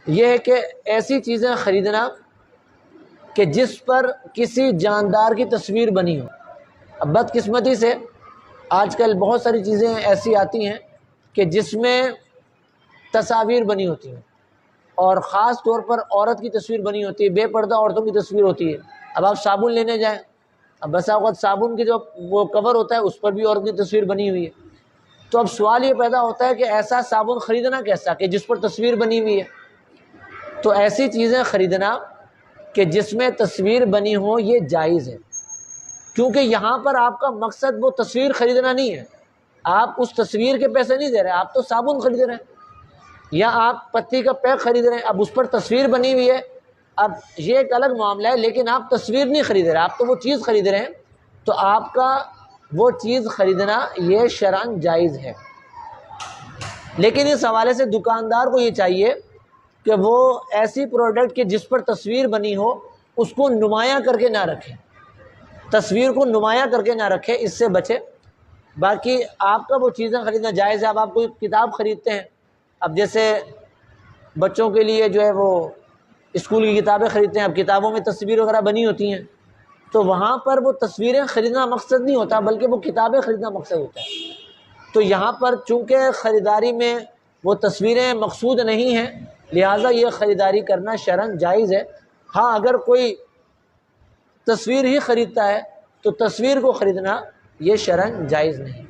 یہ ہے کہ ایسی چیزیں خریدنا کہ جس پر کسی جاندار کی تصویر بنی ہو۔ اب بدقسمتی سے آج کل بہت ساری چیزیں ایسی آتی ہیں کہ جس میں تصاویر بنی ہوتی ہیں، اور خاص طور پر عورت کی تصویر بنی ہوتی ہے، بے پردہ عورتوں کی تصویر ہوتی ہے۔ اب آپ صابن لینے جائیں، اب بسا اوقات صابن کی جو وہ کور ہوتا ہے اس پر بھی عورت کی تصویر بنی ہوئی ہے۔ تو اب سوال یہ پیدا ہوتا ہے کہ ایسا صابن خریدنا کیسا کہ جس پر تصویر بنی ہوئی ہے؟ تو ایسی چیزیں خریدنا کہ جس میں تصویر بنی ہو یہ جائز ہے، کیونکہ یہاں پر آپ کا مقصد وہ تصویر خریدنا نہیں ہے، آپ اس تصویر کے پیسے نہیں دے رہے، آپ تو صابن خرید رہے ہیں یا آپ پتی کا پیک خرید رہے ہیں، اب اس پر تصویر بنی ہوئی ہے، اب یہ ایک الگ معاملہ ہے، لیکن آپ تصویر نہیں خرید رہے، آپ تو وہ چیز خرید رہے ہیں، تو آپ کا وہ چیز خریدنا یہ شرعاً جائز ہے۔ لیکن اس حوالے سے دکاندار کو یہ چاہیے کہ وہ ایسی پروڈکٹ کے جس پر تصویر بنی ہو اس کو نمایاں کر کے نہ رکھے، تصویر کو نمایاں کر کے نہ رکھے، اس سے بچے۔ باقی آپ کا وہ چیزیں خریدنا جائز ہے۔ اب آپ کوئی کتاب خریدتے ہیں، اب جیسے بچوں کے لیے جو ہے وہ اسکول کی کتابیں خریدتے ہیں، اب کتابوں میں تصویر وغیرہ بنی ہوتی ہیں، تو وہاں پر وہ تصویریں خریدنا مقصد نہیں ہوتا بلکہ وہ کتابیں خریدنا مقصد ہوتا ہے۔ تو یہاں پر چونکہ خریداری میں وہ تصویریں مقصود نہیں ہیں، لہٰذا یہ خریداری کرنا شرعاً جائز ہے۔ ہاں اگر کوئی تصویر ہی خریدتا ہے تو تصویر کو خریدنا یہ شرعاً جائز نہیں۔